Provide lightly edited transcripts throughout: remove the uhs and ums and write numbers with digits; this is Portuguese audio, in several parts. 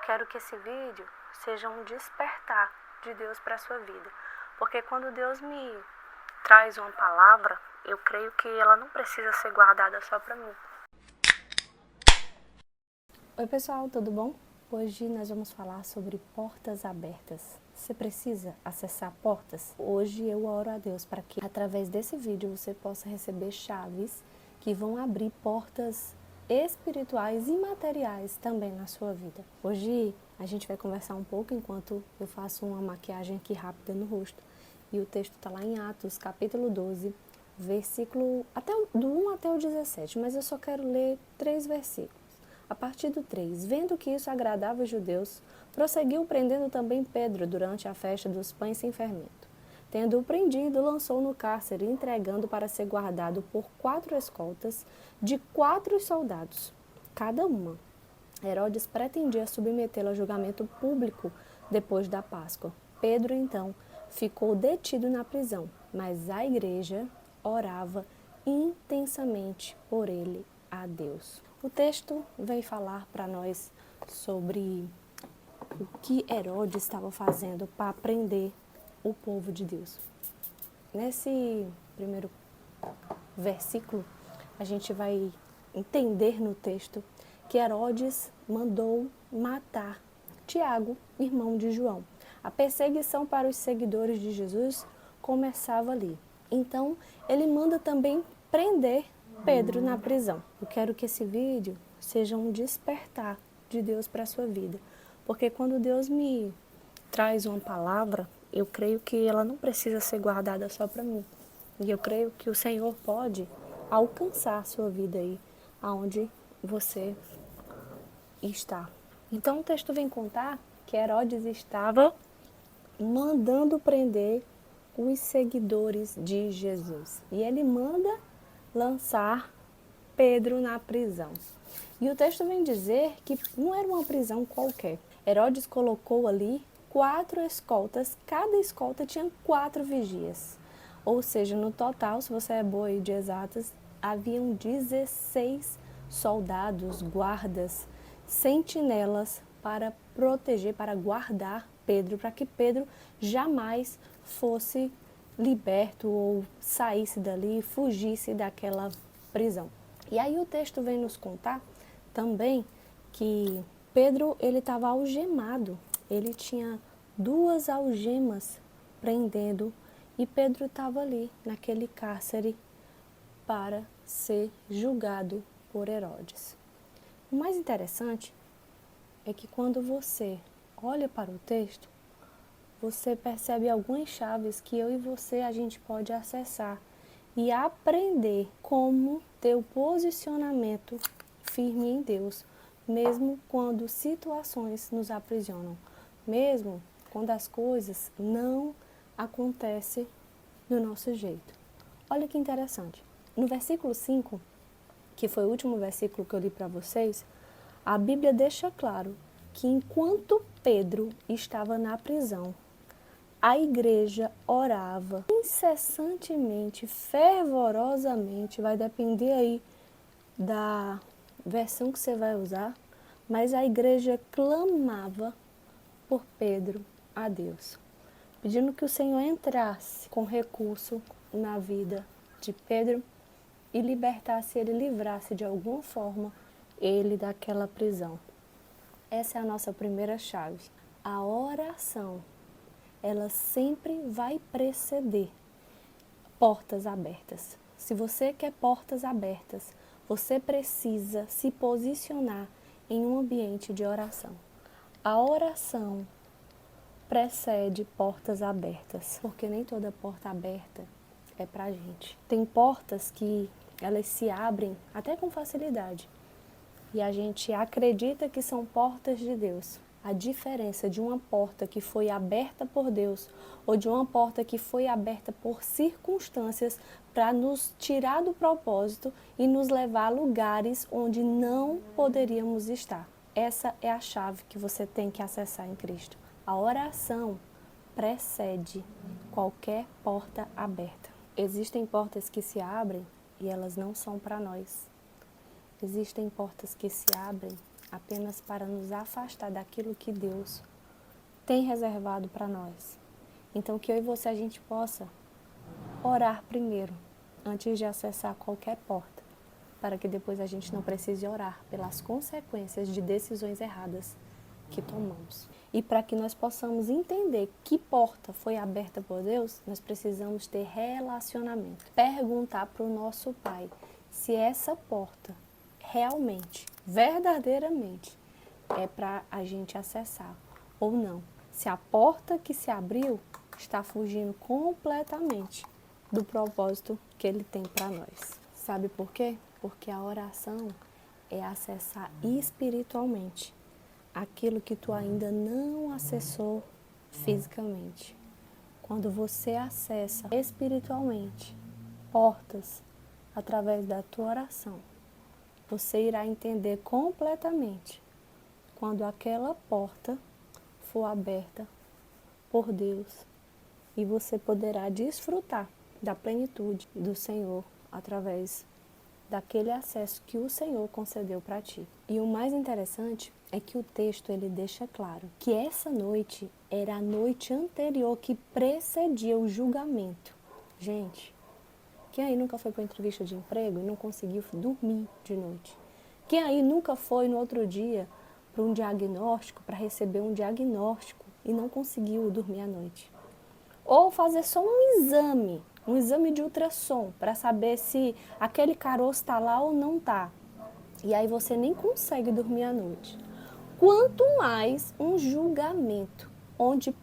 quero que esse vídeo seja um despertar de Deus para a sua vida. Porque quando Deus me traz uma palavra, eu creio que ela não precisa ser guardada só para mim. Oi pessoal, tudo bom? Hoje nós vamos falar sobre portas abertas. Você precisa acessar portas? Hoje eu oro a Deus para que através desse vídeo você possa receber chaves que vão abrir portas espirituais e materiais também na sua vida. Hoje a gente vai conversar um pouco enquanto eu faço uma maquiagem aqui rápida no rosto. E o texto está lá em Atos, capítulo 12, versículo do 1 até o 17, mas eu só quero ler 3 versículos. A partir do 3, vendo que isso agradava os judeus, prosseguiu prendendo também Pedro durante a festa dos pães sem fermento. Tendo-o prendido, lançou no cárcere, entregando para ser guardado por 4 escoltas de 4 soldados, cada uma. Herodes pretendia submetê-lo a julgamento público depois da Páscoa. Pedro, então, ficou detido na prisão, mas a igreja orava intensamente por ele a Deus. O texto vem falar para nós sobre o que Herodes estava fazendo para prender o povo de Deus. Nesse primeiro versículo, a gente vai entender no texto que Herodes mandou matar Tiago, irmão de João. A perseguição para os seguidores de Jesus começava ali. Então, ele manda também prender Pedro na prisão. Eu quero que esse vídeo seja um despertar de Deus para a sua vida. Porque quando Deus me traz uma palavra, eu creio que ela não precisa ser guardada só para mim. E eu creio que o Senhor pode alcançar a sua vida aí, aonde você está. Então o texto vem contar que Herodes estava mandando prender os seguidores de Jesus. E ele manda lançar Pedro na prisão. E o texto vem dizer que não era uma prisão qualquer. Herodes colocou ali 4 escoltas, cada escolta tinha 4 vigias. Ou seja, no total, se você é boa aí de exatas, haviam 16 soldados, guardas, sentinelas para proteger, para guardar Pedro, para que Pedro jamais fosse liberto ou saísse dali, fugisse daquela prisão. E aí o texto vem nos contar também que Pedro ele estava algemado, ele tinha 2 algemas prendendo e Pedro estava ali naquele cárcere para ser julgado por Herodes. O mais interessante é que quando você olha para o texto, você percebe algumas chaves que eu e você a gente pode acessar e aprender como ter o posicionamento firme em Deus, mesmo quando situações nos aprisionam, mesmo quando as coisas não acontecem do nosso jeito. Olha que interessante. No versículo 5, que foi o último versículo que eu li para vocês, a Bíblia deixa claro que enquanto Pedro estava na prisão, a igreja orava incessantemente, fervorosamente, vai depender aí da versão que você vai usar, mas a igreja clamava por Pedro a Deus, pedindo que o Senhor entrasse com recurso na vida de Pedro e libertasse ele, livrasse de alguma forma ele daquela prisão. Essa é a nossa primeira chave. A oração, ela sempre vai preceder portas abertas. Se você quer portas abertas, você precisa se posicionar em um ambiente de oração. A oração precede portas abertas, porque nem toda porta aberta é pra gente. Tem portas que elas se abrem até com facilidade e a gente acredita que são portas de Deus. A diferença de uma porta que foi aberta por Deus ou de uma porta que foi aberta por circunstâncias para nos tirar do propósito e nos levar a lugares onde não poderíamos estar. Essa é a chave que você tem que acessar em Cristo. A oração precede qualquer porta aberta. Existem portas que se abrem e elas não são para nós. Existem portas que se abrem apenas para nos afastar daquilo que Deus tem reservado para nós. Então que eu e você a gente possa orar primeiro, antes de acessar qualquer porta, para que depois a gente não precise orar pelas consequências de decisões erradas que tomamos. E para que nós possamos entender que porta foi aberta por Deus, nós precisamos ter relacionamento. Perguntar para o nosso Pai se essa porta realmente, verdadeiramente, é para a gente acessar ou não. Se a porta que se abriu está fugindo completamente do propósito que Ele tem para nós. Sabe por quê? Porque a oração é acessar espiritualmente aquilo que tu ainda não acessou fisicamente. Quando você acessa espiritualmente portas através da tua oração, você irá entender completamente quando aquela porta for aberta por Deus e você poderá desfrutar da plenitude do Senhor através daquele acesso que o Senhor concedeu para ti. E o mais interessante é que o texto ele deixa claro que essa noite era a noite anterior que precedia o julgamento. Gente, quem aí nunca foi para uma entrevista de emprego e não conseguiu dormir de noite? Quem aí nunca foi no outro dia para um diagnóstico, para receber um diagnóstico e não conseguiu dormir à noite? Ou fazer só um exame de ultrassom, para saber se aquele caroço está lá ou não está. E aí você nem consegue dormir à noite. Quanto mais um julgamento, onde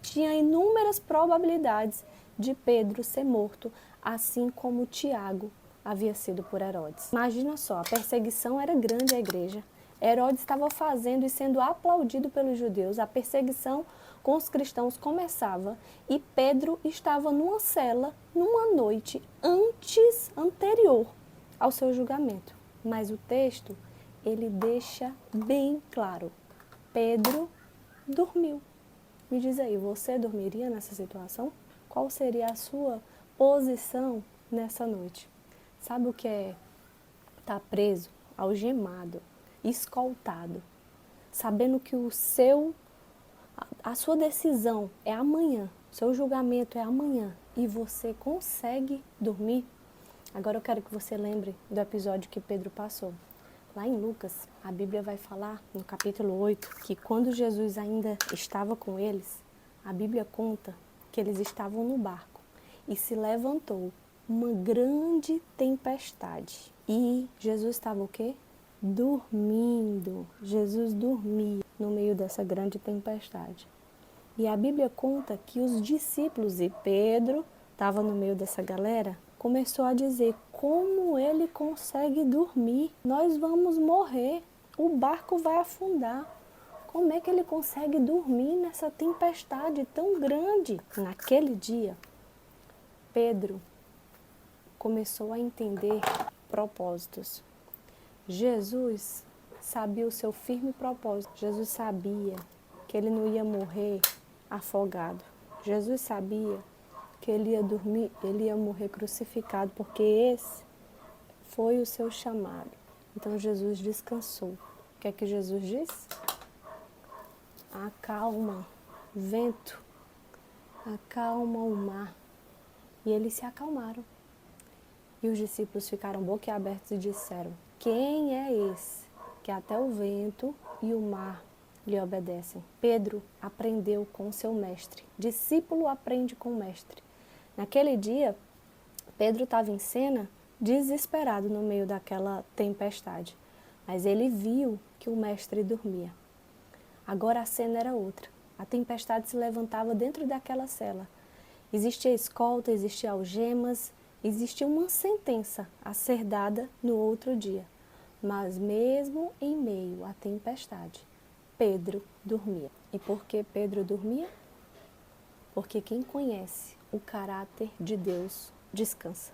tinha inúmeras probabilidades de Pedro ser morto, assim como Tiago havia sido por Herodes. Imagina só, a perseguição era grande à igreja. Herodes estava fazendo e sendo aplaudido pelos judeus. A perseguição com os cristãos começava e Pedro estava numa cela, numa noite anterior ao seu julgamento. Mas o texto, ele deixa bem claro. Pedro dormiu. Me diz aí, você dormiria nessa situação? Qual seria a sua posição nessa noite? Sabe o que é estar preso, algemado, escoltado, sabendo que a sua decisão é amanhã, seu julgamento é amanhã e você consegue dormir? Agora eu quero que você lembre do episódio que Pedro passou. Lá em Lucas, a Bíblia vai falar, no capítulo 8, que quando Jesus ainda estava com eles, a Bíblia conta que eles estavam no barco e se levantou uma grande tempestade. E Jesus estava o quê? Dormindo. Jesus dormia no meio dessa grande tempestade. E a Bíblia conta que os discípulos e Pedro estava no meio dessa galera, começou a dizer: como ele consegue dormir? Nós vamos morrer, o barco vai afundar. Como é que ele consegue dormir nessa tempestade tão grande? Naquele dia, Pedro começou a entender propósitos. Jesus sabia o seu firme propósito. Jesus sabia que ele não ia morrer afogado. Jesus sabia que ele ia dormir, ele ia morrer crucificado, porque esse foi o seu chamado. Então Jesus descansou. O que é que Jesus disse? Acalma, vento, acalma o mar. E eles se acalmaram. E os discípulos ficaram boquiabertos e disseram: quem é esse que até o vento e o mar lhe obedecem? Pedro aprendeu com seu mestre. Discípulo aprende com o mestre. Naquele dia, Pedro estava em cena, desesperado no meio daquela tempestade. Mas ele viu que o mestre dormia. Agora a cena era outra. A tempestade se levantava dentro daquela cela. Existia escolta, existia algemas, existia uma sentença a ser dada no outro dia. Mas mesmo em meio à tempestade, Pedro dormia. E por que Pedro dormia? Porque quem conhece o caráter de Deus descansa.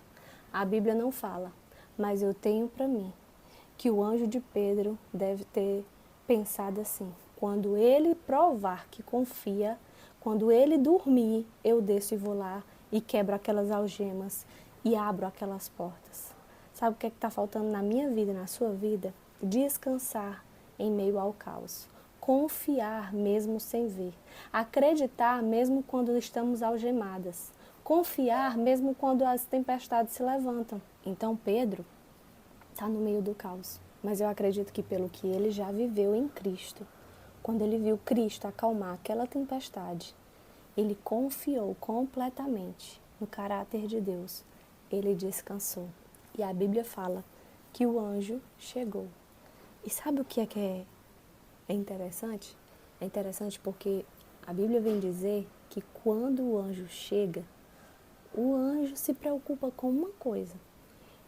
A Bíblia não fala, mas eu tenho para mim que o anjo de Pedro deve ter pensado assim: quando ele provar que confia, quando ele dormir, eu desço e vou lá e quebro aquelas algemas e abro aquelas portas. Sabe o que está faltando na minha vida e na sua vida? Descansar em meio ao caos. Confiar mesmo sem ver. Acreditar mesmo quando estamos algemadas. Confiar mesmo quando as tempestades se levantam. Então Pedro está no meio do caos. Mas eu acredito que pelo que ele já viveu em Cristo, quando ele viu Cristo acalmar aquela tempestade, ele confiou completamente no caráter de Deus. Ele descansou. E a Bíblia fala que o anjo chegou. E sabe o que é interessante? É interessante porque a Bíblia vem dizer que quando o anjo chega, o anjo se preocupa com uma coisa.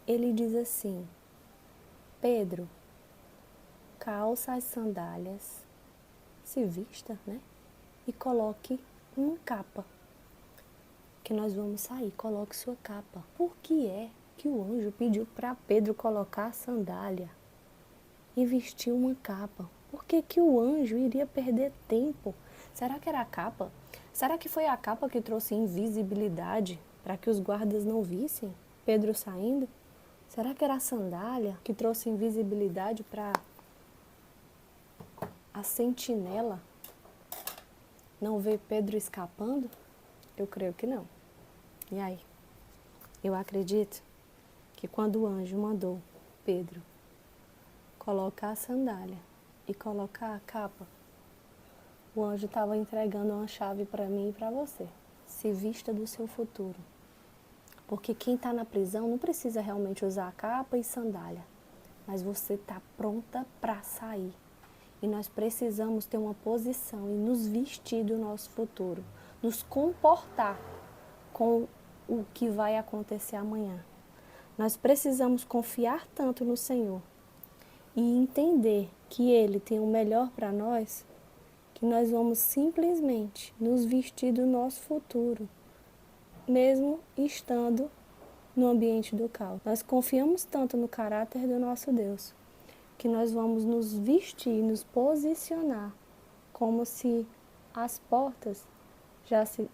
Ele diz assim: Pedro, calça as sandálias, se vista, né? E coloque uma capa. Que nós vamos sair, coloque sua capa. Por que é que o anjo pediu para Pedro colocar a sandália e vestir uma capa? Por que que o anjo iria perder tempo? Será que era a capa? Será que foi a capa que trouxe invisibilidade para que os guardas não vissem Pedro saindo? Será que era a sandália que trouxe invisibilidade para a sentinela não ver Pedro escapando? Eu creio que não. E aí? Eu acredito que quando o anjo mandou Pedro colocar a sandália e colocar a capa, o anjo estava entregando uma chave para mim e para você. Se vista do seu futuro. Porque quem está na prisão não precisa realmente usar a capa e sandália, mas você está pronta para sair. E nós precisamos ter uma posição e nos vestir do nosso futuro, nos comportar com o que vai acontecer amanhã. Nós precisamos confiar tanto no Senhor e entender que Ele tem o melhor para nós, que nós vamos simplesmente nos vestir do nosso futuro, mesmo estando no ambiente do caos. Nós confiamos tanto no caráter do nosso Deus, que nós vamos nos vestir, nos posicionar como se as portas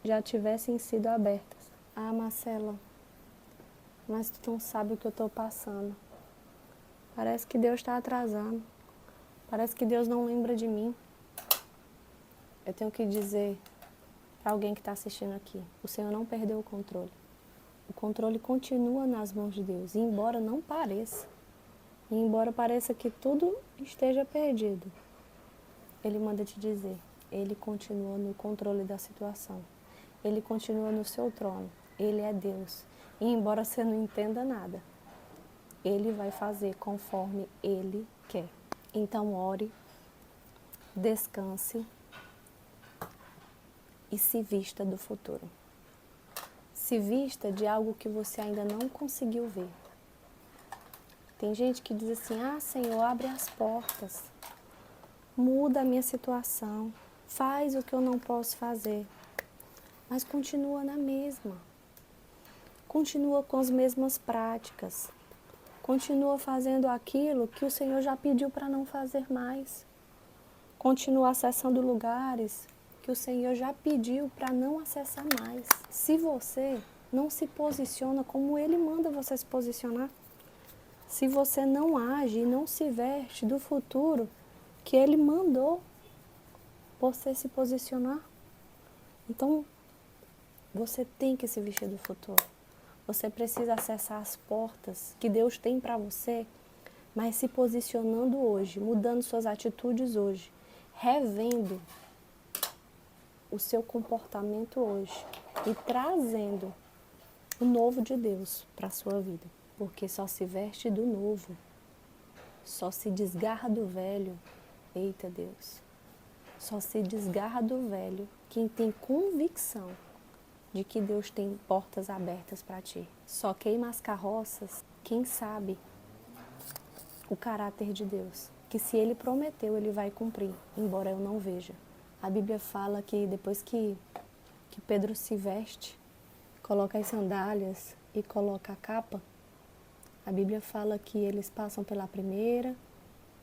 já tivessem sido abertas. Ah, Marcela, mas tu não sabe o que eu estou passando. Parece que Deus está atrasando. Parece que Deus não lembra de mim. Eu tenho que dizer para alguém que está assistindo aqui, o Senhor não perdeu o controle. O controle continua nas mãos de Deus, e embora não pareça, e embora pareça que tudo esteja perdido, Ele manda te dizer, Ele continua no controle da situação. Ele continua no seu trono. Ele é Deus. E embora você não entenda nada, Ele vai fazer conforme Ele quer. Então ore, descanse e se vista do futuro. Se vista de algo que você ainda não conseguiu ver. Tem gente que diz assim, ah, Senhor, abre as portas, muda a minha situação, faz o que eu não posso fazer. Mas continua na mesma. Continua com as mesmas práticas. Continua fazendo aquilo que o Senhor já pediu para não fazer mais. Continua acessando lugares que o Senhor já pediu para não acessar mais. Se você não se posiciona como Ele manda você se posicionar, se você não age e não se veste do futuro que Ele mandou você se posicionar, então você tem que se vestir do futuro. Você precisa acessar as portas que Deus tem para você, mas se posicionando hoje, mudando suas atitudes hoje, revendo o seu comportamento hoje e trazendo o novo de Deus para a sua vida. Porque só se veste do novo, só se desgarra do velho. Eita Deus! Só se desgarra do velho quem tem convicção de que Deus tem portas abertas para ti. Só queima as carroças quem sabe o caráter de Deus. Que se Ele prometeu, Ele vai cumprir, embora eu não veja. A Bíblia fala que depois que Pedro se veste, coloca as sandálias e coloca a capa, a Bíblia fala que eles passam pela primeira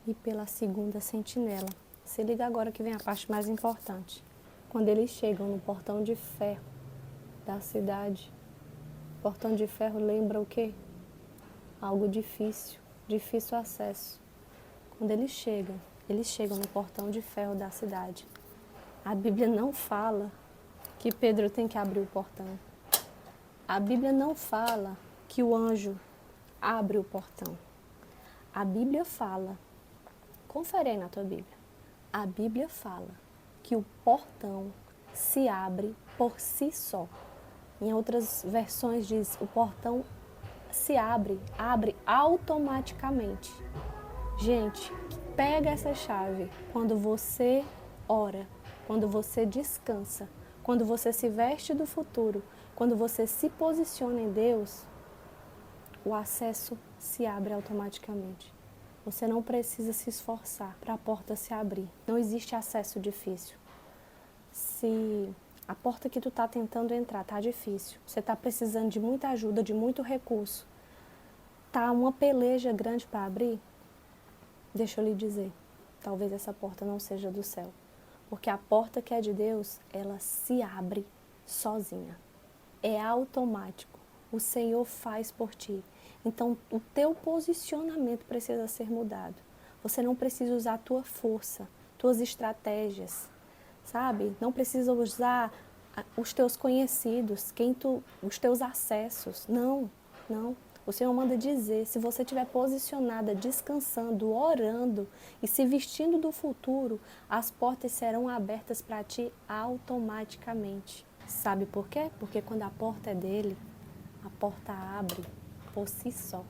e pela segunda sentinela. Se liga agora que vem a parte mais importante. Quando eles chegam no portão de ferro da cidade, portão de ferro lembra o quê? Algo difícil, difícil acesso. Quando eles chegam, Eles chegam no portão de ferro da cidade. A Bíblia não fala que Pedro tem que abrir o portão. A Bíblia não fala que o anjo abre o portão. A Bíblia fala, confere aí na tua Bíblia, a Bíblia fala que o portão se abre por si só. Em outras versões diz, o portão se abre automaticamente. Gente, pega essa chave quando você ora, quando você descansa, quando você se veste do futuro, quando você se posiciona em Deus, o acesso se abre automaticamente. Você não precisa se esforçar para a porta se abrir. Não existe acesso difícil. Se a porta que tu está tentando entrar está difícil, você está precisando de muita ajuda, de muito recurso, está uma peleja grande para abrir, deixa eu lhe dizer, talvez essa porta não seja do céu. Porque a porta que é de Deus, ela se abre sozinha. É automático. O Senhor faz por ti. Então, o teu posicionamento precisa ser mudado. Você não precisa usar a tua força, tuas estratégias, sabe? Não precisa usar os teus conhecidos, os teus acessos. Não, não. O Senhor manda dizer, se você estiver posicionada, descansando, orando e se vestindo do futuro, as portas serão abertas para ti automaticamente. Sabe por quê? Porque quando a porta é dele, a porta abre por si só.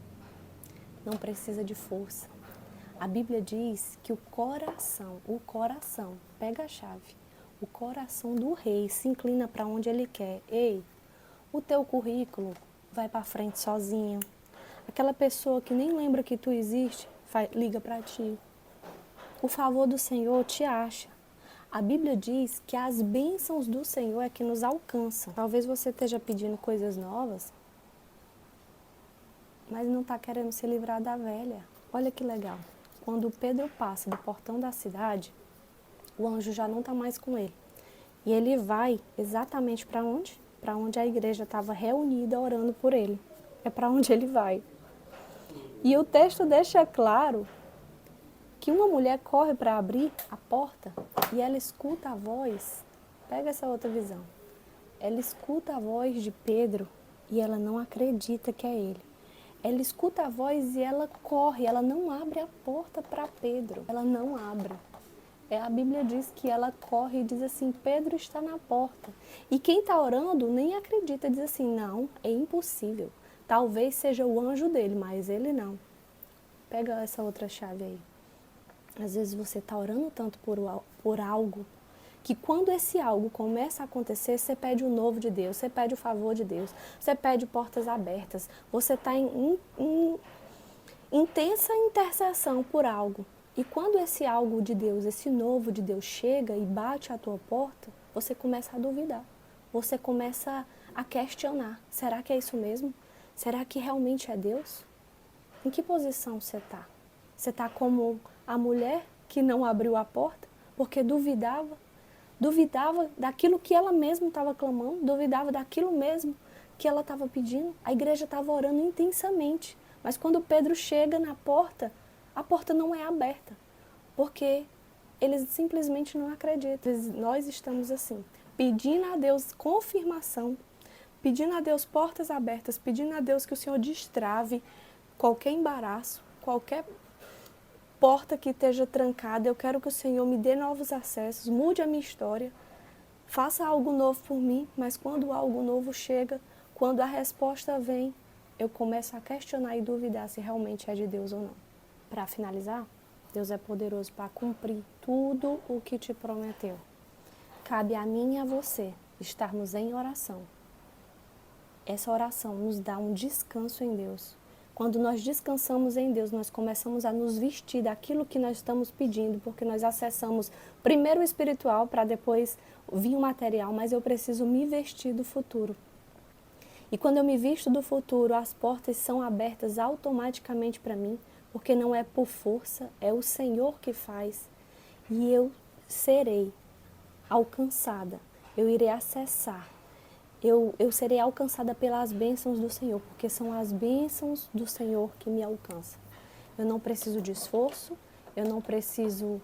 Não precisa de força. A Bíblia diz que o coração, pega a chave, o coração do rei se inclina para onde ele quer. Ei, o teu currículo vai para frente sozinho. Aquela pessoa que nem lembra que tu existe, liga para ti. O favor do Senhor te acha. A Bíblia diz que as bênçãos do Senhor é que nos alcançam. Talvez você esteja pedindo coisas novas, mas não está querendo se livrar da velha. Olha que legal. Quando Pedro passa do portão da cidade, o anjo já não está mais com ele. E ele vai exatamente para onde? Para onde a igreja estava reunida orando por ele. É para onde ele vai. E o texto deixa claro que uma mulher corre para abrir a porta e ela escuta a voz. Pega essa outra visão. Ela escuta a voz de Pedro e ela não acredita que é ele. Ela escuta a voz e ela corre, ela não abre a porta para Pedro. Ela não abre. A Bíblia diz que ela corre e diz assim, Pedro está na porta. E quem está orando nem acredita, diz assim, não, é impossível. Talvez seja o anjo dele, mas ele não. Pega essa outra chave aí. Às vezes você está orando tanto por algo, que quando esse algo começa a acontecer, você pede o novo de Deus, você pede o favor de Deus, você pede portas abertas, você está em intensa intercessão por algo. E quando esse algo de Deus, esse novo de Deus chega e bate à tua porta, você começa a duvidar. Você começa a questionar. Será que é isso mesmo? Será que realmente é Deus? Em que posição você está? Você está como a mulher que não abriu a porta porque duvidava daquilo que ela mesma estava clamando, duvidava daquilo mesmo que ela estava pedindo. A igreja estava orando intensamente, mas quando Pedro chega na porta, a porta não é aberta, porque eles simplesmente não acreditam. Nós estamos assim, pedindo a Deus confirmação, pedindo a Deus portas abertas, pedindo a Deus que o Senhor destrave qualquer embaraço, qualquer porta que esteja trancada. Eu quero que o Senhor me dê novos acessos, mude a minha história, faça algo novo por mim, mas quando algo novo chega, quando a resposta vem, eu começo a questionar e duvidar se realmente é de Deus ou não. Para finalizar, Deus é poderoso para cumprir tudo o que te prometeu. Cabe a mim e a você estarmos em oração. Essa oração nos dá um descanso em Deus. Quando nós descansamos em Deus, nós começamos a nos vestir daquilo que nós estamos pedindo, porque nós acessamos primeiro o espiritual para depois vir o material, mas eu preciso me vestir do futuro. E quando eu me visto do futuro, as portas são abertas automaticamente para mim, porque não é por força, é o Senhor que faz. E eu serei alcançada, eu irei acessar. Eu serei alcançada pelas bênçãos do Senhor, porque são as bênçãos do Senhor que me alcançam. Eu não preciso de esforço, eu não preciso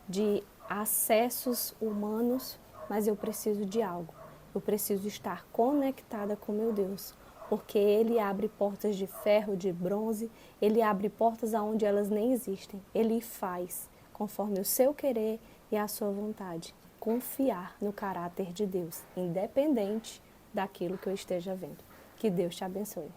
de acessos humanos, mas eu preciso de algo. Eu preciso estar conectada com meu Deus, porque Ele abre portas de ferro, de bronze, Ele abre portas aonde elas nem existem. Ele faz conforme o seu querer e a sua vontade. Confiar no caráter de Deus, independente daquilo que eu esteja vendo. Que Deus te abençoe.